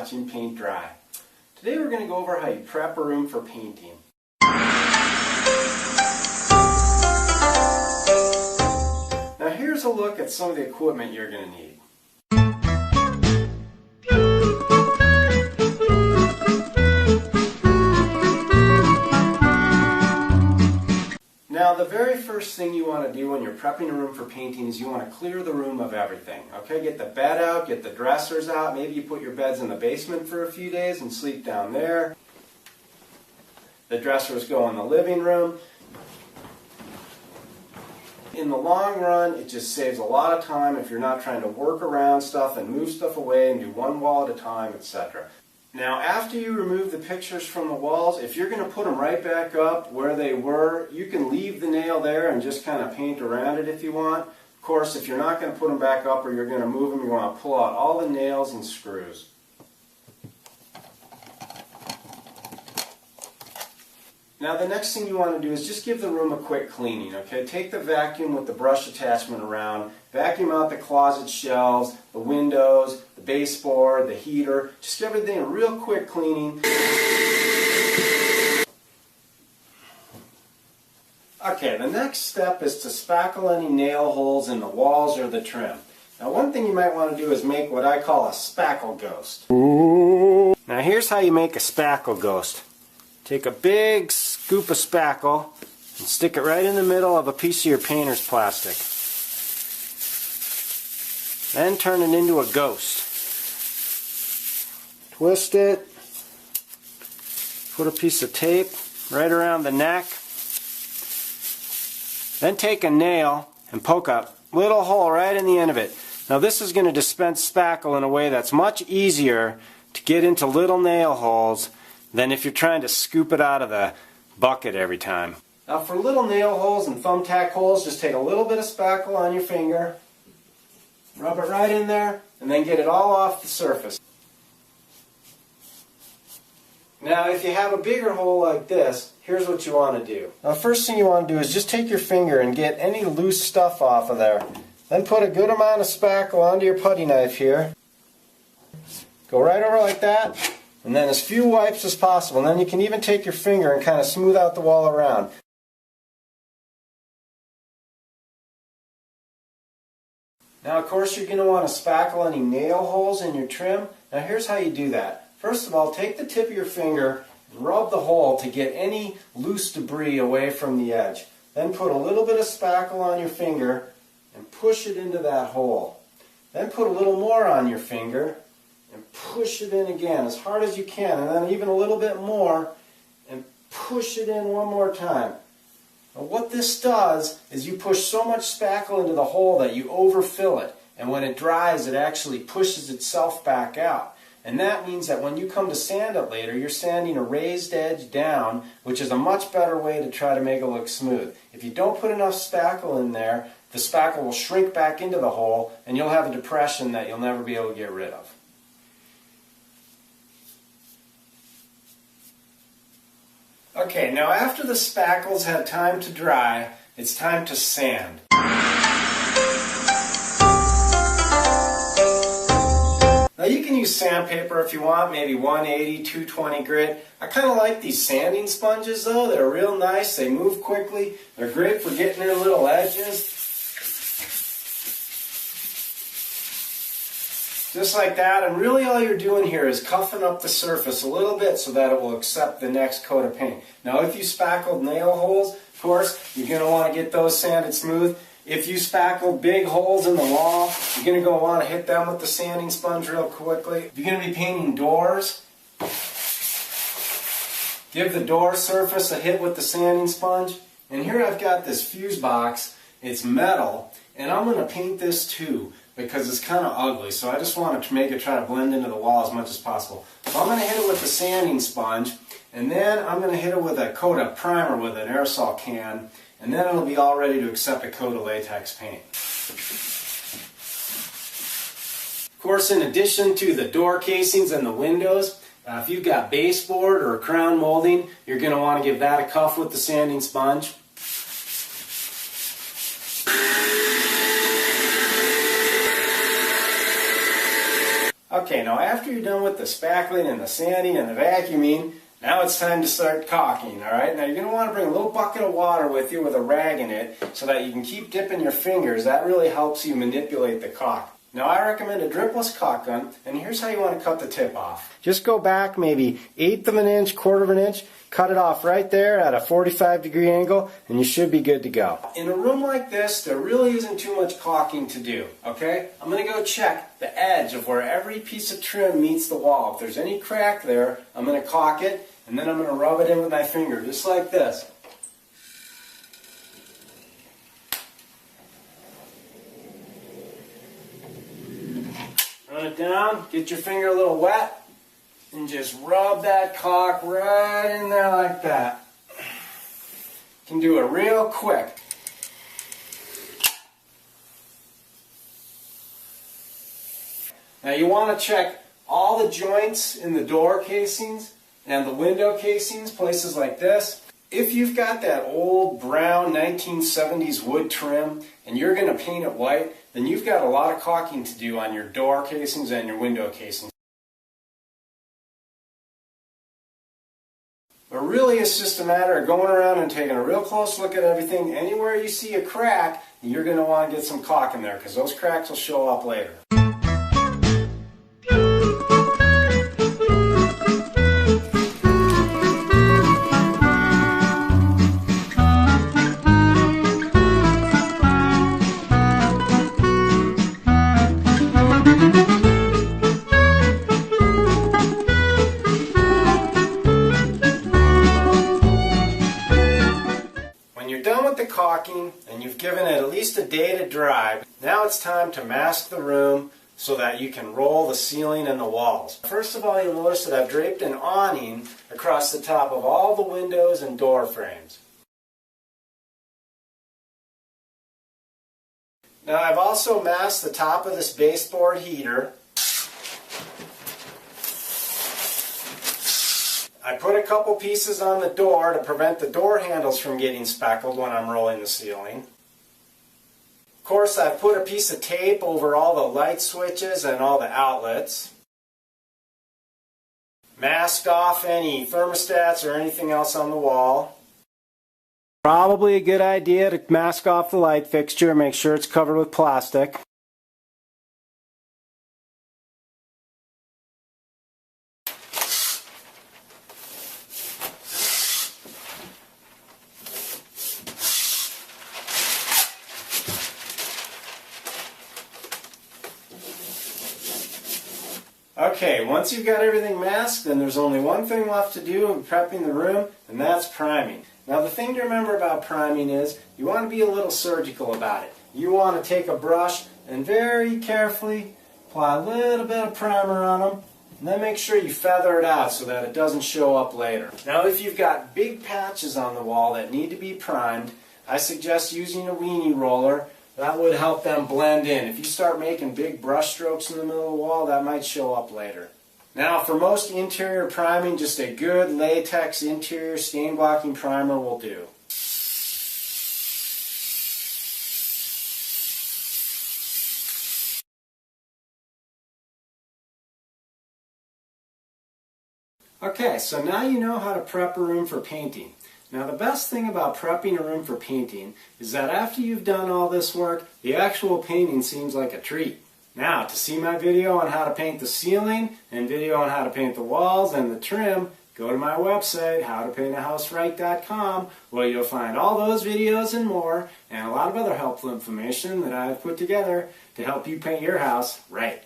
watching paint dry. Today we're going to go over how you prep a room for painting. Now here's a look at some of the equipment you're going to need. Now the very first thing you want to do when you're prepping a room for painting is you want to clear the room of everything. Okay, get the bed out, get the dressers out, maybe you put your beds in the basement for a few days and sleep down there. The dressers go in the living room. In the long run, it just saves a lot of time if you're not trying to work around stuff and move stuff away and do one wall at a time, etc. Now, after you remove the pictures from the walls, if you're going to put them right back up where they were, you can leave the nail there and just kind of paint around it if you want. Of course, if you're not going to put them back up or you're going to move them, you want to pull out all the nails and screws. Now the next thing you want to do is just give the room a quick cleaning, okay? Take the vacuum with the brush attachment around, vacuum out the closet shelves, the windows, the baseboard, the heater. Just give everything a real quick cleaning. Okay, the next step is to spackle any nail holes in the walls or the trim. Now one thing you might want to do is make what I call a spackle ghost. Now here's how you make a spackle ghost. Take a big scoop of spackle and stick it right in the middle of a piece of your painter's plastic. Then turn it into a ghost. Twist it. Put a piece of tape right around the neck. Then take a nail and poke a little hole right in the end of it. Now this is going to dispense spackle in a way that's much easier to get into little nail holes than if you're trying to scoop it out of the bucket every time. Now for little nail holes and thumbtack holes, just take a little bit of spackle on your finger, rub it right in there, and then get it all off the surface. Now if you have a bigger hole like this, here's what you want to do. Now the first thing you want to do is just take your finger and get any loose stuff off of there. Then put a good amount of spackle onto your putty knife here. Go right over like that. And then as few wipes as possible. And then you can even take your finger and kind of smooth out the wall around. Now of course you're going to want to spackle any nail holes in your trim. Now here's how you do that. First of all, take the tip of your finger and rub the hole to get any loose debris away from the edge. Then put a little bit of spackle on your finger and push it into that hole. Then put a little more on your finger and push it in again as hard as you can, and then even a little bit more, and push it in one more time. Now what this does is you push so much spackle into the hole that you overfill it, and when it dries it actually pushes itself back out. And that means that when you come to sand it later, you're sanding a raised edge down, which is a much better way to try to make it look smooth. If you don't put enough spackle in there, the spackle will shrink back into the hole, and you'll have a depression that you'll never be able to get rid of. Okay, now after the spackles have time to dry, it's time to sand. Now you can use sandpaper if you want, maybe 180, 220 grit. I kind of like these sanding sponges though. They're real nice, they move quickly, they're great for getting in little edges. Just like that, and really all you're doing here is cuffing up the surface a little bit so that it will accept the next coat of paint. Now if you spackled nail holes, of course, you're going to want to get those sanded smooth. If you spackled big holes in the wall, you're going to want to hit them with the sanding sponge real quickly. If you're going to be painting doors, give the door surface a hit with the sanding sponge. And here I've got this fuse box, it's metal, and I'm going to paint this too, because it's kind of ugly, so I just want to make it try to blend into the wall as much as possible. So I'm going to hit it with the sanding sponge, and then I'm going to hit it with a coat of primer with an aerosol can, and then it'll be all ready to accept a coat of latex paint. Of course, in addition to the door casings and the windows, if you've got baseboard or crown molding, you're going to want to give that a cuff with the sanding sponge. Okay, now after you're done with the spackling and the sanding and the vacuuming, now it's time to start caulking, alright? Now you're going to want to bring a little bucket of water with you with a rag in it so that you can keep dipping your fingers. That really helps you manipulate the caulk. Now I recommend a dripless caulk gun, and here's how you want to cut the tip off. Just go back maybe 1/8 of an inch, 1/4 of an inch, cut it off right there at a 45-degree angle, and you should be good to go. In a room like this, there really isn't too much caulking to do, okay? I'm going to go check the edge of where every piece of trim meets the wall. If there's any crack there, I'm going to caulk it, and then I'm going to rub it in with my finger, just like this. Run it down, get your finger a little wet, and just rub that caulk right in there like that. You can do it real quick. Now you want to check all the joints in the door casings and the window casings, places like this. If you've got that old brown 1970s wood trim and you're going to paint it white, then you've got a lot of caulking to do on your door casings and your window casings. But really it's just a matter of going around and taking a real close look at everything. Anywhere you see a crack, you're going to want to get some caulk in there because those cracks will show up later. Caulking, and you've given it at least a day to dry. Now it's time to mask the room so that you can roll the ceiling and the walls. First of all, you'll notice that I've draped an awning across the top of all the windows and door frames. Now I've also masked the top of this baseboard heater. I put a couple pieces on the door to prevent the door handles from getting speckled when I'm rolling the ceiling. Of course, I've put a piece of tape over all the light switches and all the outlets. Masked off any thermostats or anything else on the wall. Probably a good idea to mask off the light fixture and make sure it's covered with plastic. Okay, once you've got everything masked, then there's only one thing left to do in prepping the room, and that's priming. Now the thing to remember about priming is you want to be a little surgical about it. You want to take a brush and very carefully apply a little bit of primer on them, and then make sure you feather it out so that it doesn't show up later. Now if you've got big patches on the wall that need to be primed, I suggest using a weenie roller. That would help them blend in. If you start making big brush strokes in the middle of the wall, that might show up later. Now for most interior priming, just a good latex interior stain blocking primer will do. Okay, so now you know how to prep a room for painting. Now the best thing about prepping a room for painting is that after you've done all this work, the actual painting seems like a treat. Now to see my video on how to paint the ceiling and video on how to paint the walls and the trim, go to my website, howtopaintahouseright.com, where you'll find all those videos and more, and a lot of other helpful information that I've put together to help you paint your house right.